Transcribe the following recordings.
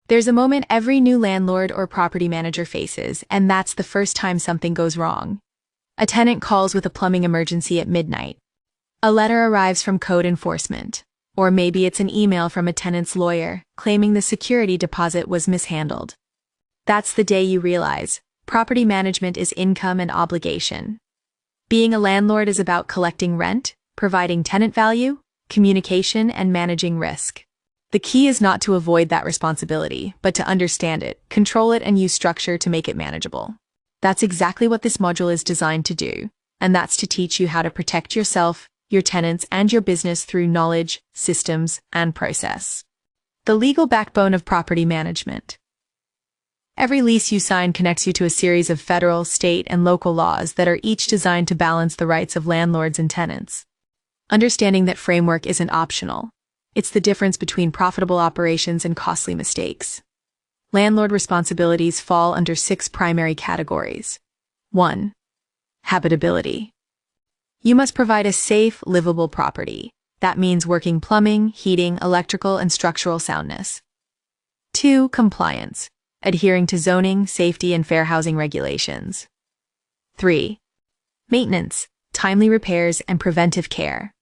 There's a moment every new landlord or property manager faces, and that's the first time something goes wrong. A tenant calls with a plumbing emergency at midnight. A letter arrives from code enforcement. Or maybe it's an email from a tenant's lawyer claiming the security deposit was mishandled. That's the day you realize property management is income and obligation. Being a landlord is about collecting rent, providing tenant value, communication, and managing risk. The key is not to avoid that responsibility, but to understand it, control it, and use structure to make it manageable. That's exactly what this module is designed to do, and that's to teach you how to protect yourself, your tenants, and your business through knowledge, systems, and process. The legal backbone of property management. Every lease you sign connects you to a series of federal, state, and local laws that are each designed to balance the rights of landlords and tenants. Understanding that framework isn't optional. It's the difference between profitable operations and costly mistakes. Landlord responsibilities fall under 6 primary categories. 1. Habitability. You must provide a safe, livable property. That means working plumbing, heating, electrical, and structural soundness. 2. Compliance. Adhering to zoning, safety, and fair housing regulations. 3. Maintenance. Timely repairs and preventive care.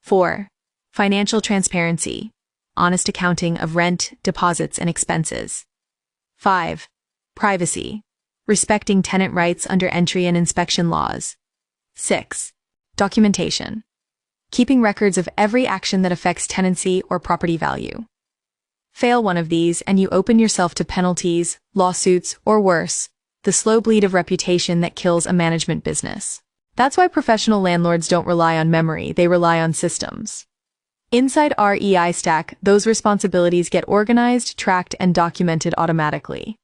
4. Financial transparency. Honest accounting of rent, deposits, and expenses. 5. Privacy. Respecting tenant rights under entry and inspection laws. 6. Documentation. Keeping records of every action that affects tenancy or property value. Fail one of these and you open yourself to penalties, lawsuits, or worse, the slow bleed of reputation that kills a management business. That's why professional landlords don't rely on memory, they rely on systems. Inside our EI stack, those responsibilities get organized, tracked, and documented automatically.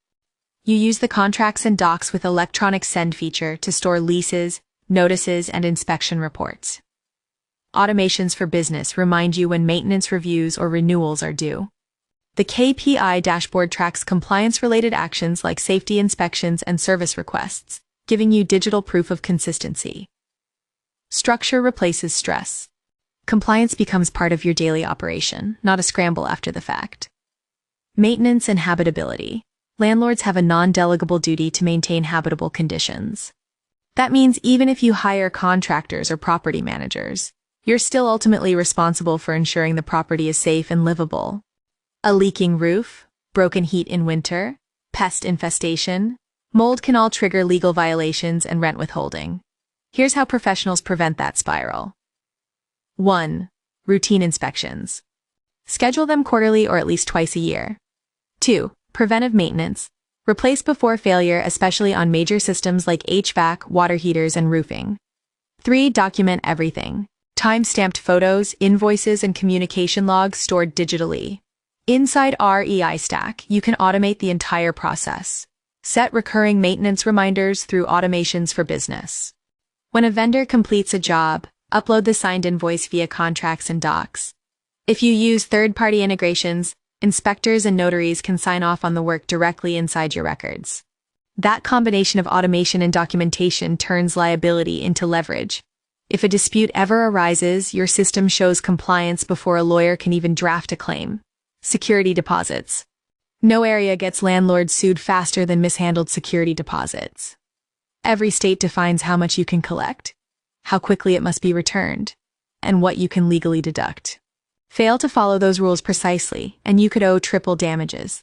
You use the contracts and docs with electronic send feature to store leases, notices, and inspection reports. Automations for business remind you when maintenance reviews or renewals are due. The KPI dashboard tracks compliance-related actions like safety inspections and service requests, giving you digital proof of consistency. Structure replaces stress. Compliance becomes part of your daily operation, not a scramble after the fact. Maintenance and habitability. Landlords have a non-delegable duty to maintain habitable conditions. That means even if you hire contractors or property managers, you're still ultimately responsible for ensuring the property is safe and livable. A leaking roof, broken heat in winter, pest infestation, mold can all trigger legal violations and rent withholding. Here's how professionals prevent that spiral. 1. Routine inspections. Schedule them quarterly or at least twice a year. 2. Preventive maintenance. Replace before failure, especially on major systems like HVAC, water heaters, and roofing. 3. Document everything. Time-stamped photos, invoices, and communication logs stored digitally. Inside our EI stack, you can automate the entire process. Set recurring maintenance reminders through automations for business. When a vendor completes a job, upload the signed invoice via contracts and docs. If you use third-party integrations, inspectors and notaries can sign off on the work directly inside your records. That combination of automation and documentation turns liability into leverage. If a dispute ever arises, your system shows compliance before a lawyer can even draft a claim. Security deposits. No area gets landlords sued faster than mishandled security deposits. Every state defines how much you can collect, how quickly it must be returned, and what you can legally deduct. Fail to follow those rules precisely, and you could owe triple damages.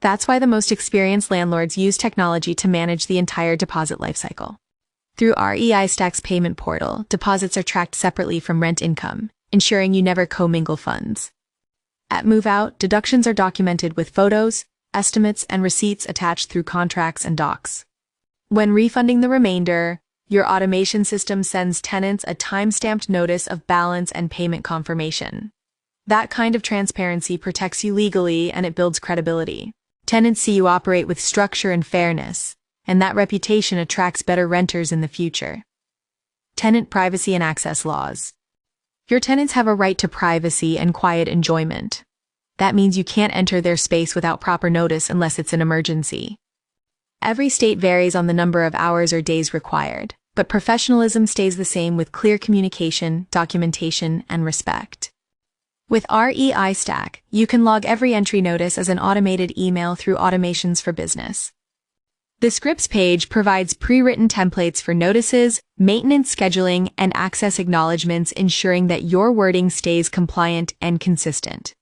That's why the most experienced landlords use technology to manage the entire deposit lifecycle. Through our EI Stack's payment portal, deposits are tracked separately from rent income, ensuring you never commingle funds. At move-out, deductions are documented with photos, estimates, and receipts attached through contracts and docs. When refunding the remainder, your automation system sends tenants a time-stamped notice of balance and payment confirmation. That kind of transparency protects you legally and it builds credibility. Tenants see you operate with structure and fairness, and that reputation attracts better renters in the future. Tenant privacy and access laws. Your tenants have a right to privacy and quiet enjoyment. That means you can't enter their space without proper notice unless it's an emergency. Every state varies on the number of hours or days required, but professionalism stays the same with clear communication, documentation, and respect. With REI Stack, you can log every entry notice as an automated email through Automations for Business. The scripts page provides pre-written templates for notices, maintenance scheduling, and access acknowledgements, ensuring that your wording stays compliant and consistent.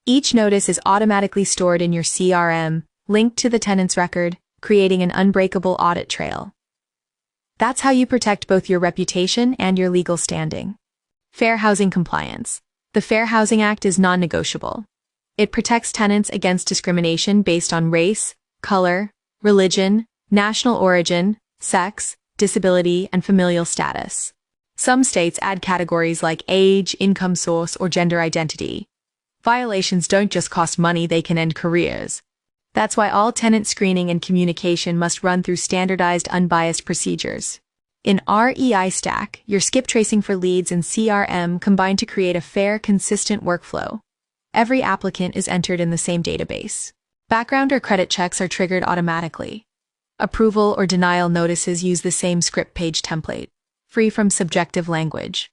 Each notice is automatically stored in your CRM, linked to the tenant's record, creating an unbreakable audit trail. That's how you protect both your reputation and your legal standing. Fair housing compliance. The Fair Housing Act is non-negotiable. It protects tenants against discrimination based on race, color, religion, national origin, sex, disability, and familial status. Some states add categories like age, income source, or gender identity. Violations don't just cost money, they can end careers. That's why all tenant screening and communication must run through standardized, unbiased procedures. In REI Stack, your skip tracing for leads and CRM combine to create a fair, consistent workflow. Every applicant is entered in the same database. Background or credit checks are triggered automatically. Approval or denial notices use the same script page template, free from subjective language.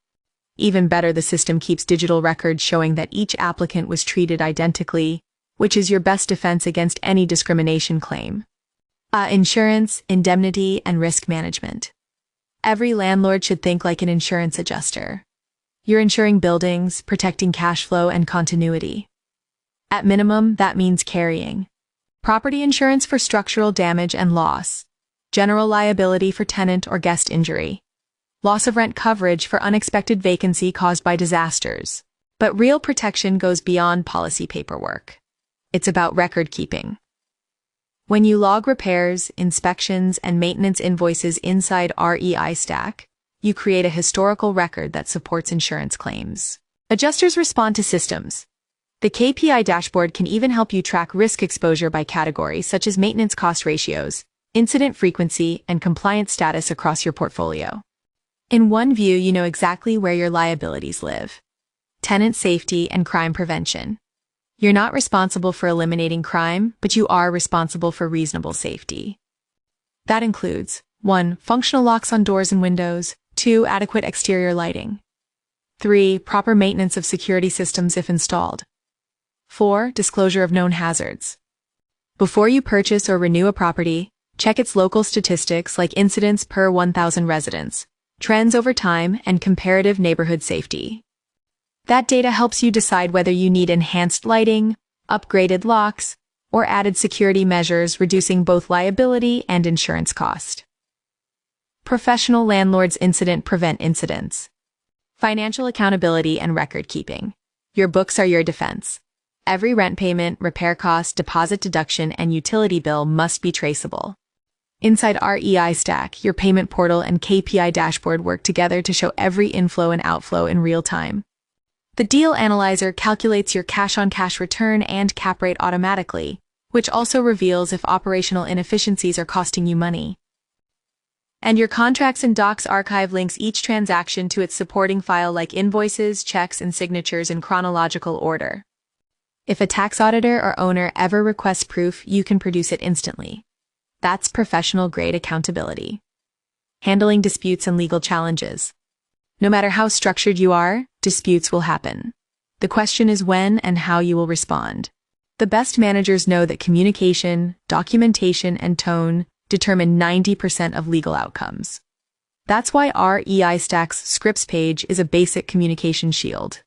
Even better, the system keeps digital records showing that each applicant was treated identically, which is your best defense against any discrimination claim. Insurance, indemnity, and risk management. Every landlord should think like an insurance adjuster. You're insuring buildings, protecting cash flow and continuity. At minimum, that means carrying property insurance for structural damage and loss, general liability for tenant or guest injury, loss of rent coverage for unexpected vacancy caused by disasters. But real protection goes beyond policy paperwork. It's about record keeping. When you log repairs, inspections, and maintenance invoices inside REI Stack, you create a historical record that supports insurance claims. Adjusters respond to systems. The KPI dashboard can even help you track risk exposure by category, such as maintenance cost ratios, incident frequency, and compliance status across your portfolio. In one view, you know exactly where your liabilities live. Tenant safety and crime prevention. You're not responsible for eliminating crime, but you are responsible for reasonable safety. That includes 1. Functional locks on doors and windows. 2. Adequate exterior lighting. 3. Proper maintenance of security systems if installed. 4. Disclosure of known hazards. Before you purchase or renew a property, check its local statistics like incidents per 1,000 residents, trends over time, and comparative neighborhood safety. That data helps you decide whether you need enhanced lighting, upgraded locks, or added security measures, reducing both liability and insurance cost. Professional landlords prevent incidents. Financial accountability and record keeping. Your books are your defense. Every rent payment, repair cost, deposit deduction, and utility bill must be traceable. Inside REI Stack, your payment portal and KPI dashboard work together to show every inflow and outflow in real time. The Deal Analyzer calculates your cash-on-cash return and cap rate automatically, which also reveals if operational inefficiencies are costing you money. And your contracts and docs archive links each transaction to its supporting file like invoices, checks, and signatures in chronological order. If a tax auditor or owner ever requests proof, you can produce it instantly. That's professional-grade accountability. Handling disputes and legal challenges. No matter how structured you are, disputes will happen. The question is when and how you will respond. The best managers know that communication, documentation, and tone determine 90% of legal outcomes. That's why REI Stack's scripts page is a basic communication shield.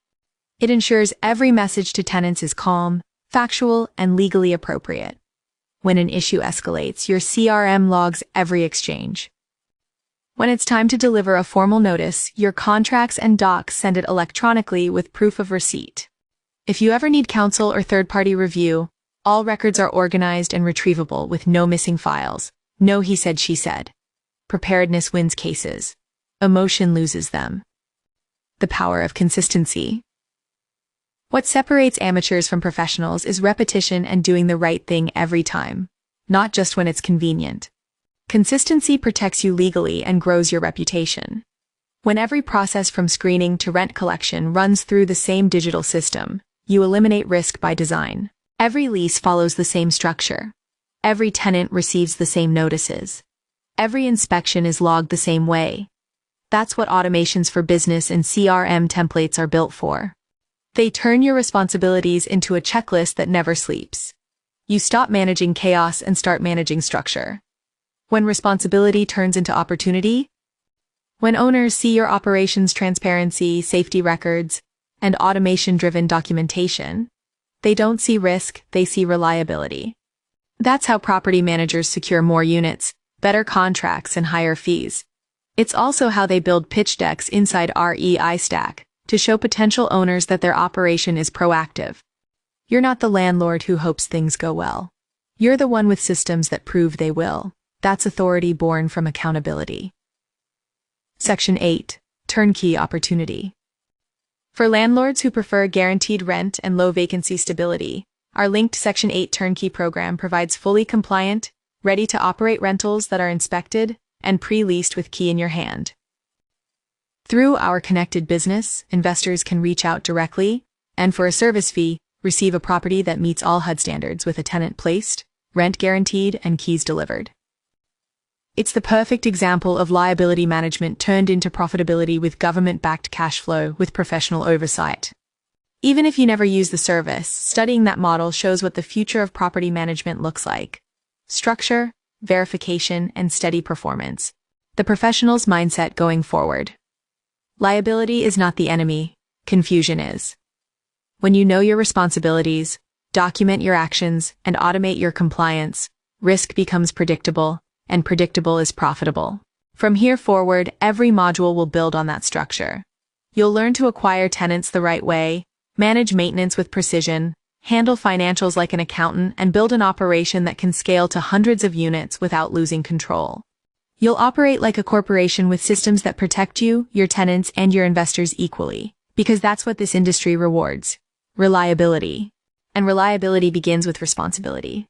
It ensures every message to tenants is calm, factual, and legally appropriate. When an issue escalates, your CRM logs every exchange. When it's time to deliver a formal notice, your contracts and docs send it electronically with proof of receipt. If you ever need counsel or third-party review, all records are organized and retrievable with no missing files. No he said, she said. Preparedness wins cases. Emotion loses them. The power of consistency. What separates amateurs from professionals is repetition and doing the right thing every time, not just when it's convenient. Consistency protects you legally and grows your reputation. When every process from screening to rent collection runs through the same digital system, you eliminate risk by design. Every lease follows the same structure. Every tenant receives the same notices. Every inspection is logged the same way. That's what automations for business and CRM templates are built for. They turn your responsibilities into a checklist that never sleeps. You stop managing chaos and start managing structure. When responsibility turns into opportunity, when owners see your operations transparency, safety records, and automation-driven documentation, they don't see risk, they see reliability. That's how property managers secure more units, better contracts, and higher fees. It's also how they build pitch decks inside REI Stack to show potential owners that their operation is proactive. You're not the landlord who hopes things go well. You're the one with systems that prove they will. That's authority born from accountability. Section 8. Turnkey Opportunity. For landlords who prefer guaranteed rent and low vacancy stability, our linked Section 8 Turnkey program provides fully compliant, ready-to-operate rentals that are inspected and pre-leased with key in your hand. Through our connected business, investors can reach out directly and, for a service fee, receive a property that meets all HUD standards with a tenant placed, rent guaranteed, and keys delivered. It's the perfect example of liability management turned into profitability with government-backed cash flow with professional oversight. Even if you never use the service, studying that model shows what the future of property management looks like. Structure, verification, and steady performance. The professional's mindset going forward. Liability is not the enemy, confusion is. When you know your responsibilities, document your actions, and automate your compliance, risk becomes predictable, and predictable is profitable. From here forward, every module will build on that structure. You'll learn to acquire tenants the right way, manage maintenance with precision, handle financials like an accountant, and build an operation that can scale to hundreds of units without losing control. You'll operate like a corporation with systems that protect you, your tenants, and your investors equally, because that's what this industry rewards. Reliability. And reliability begins with responsibility.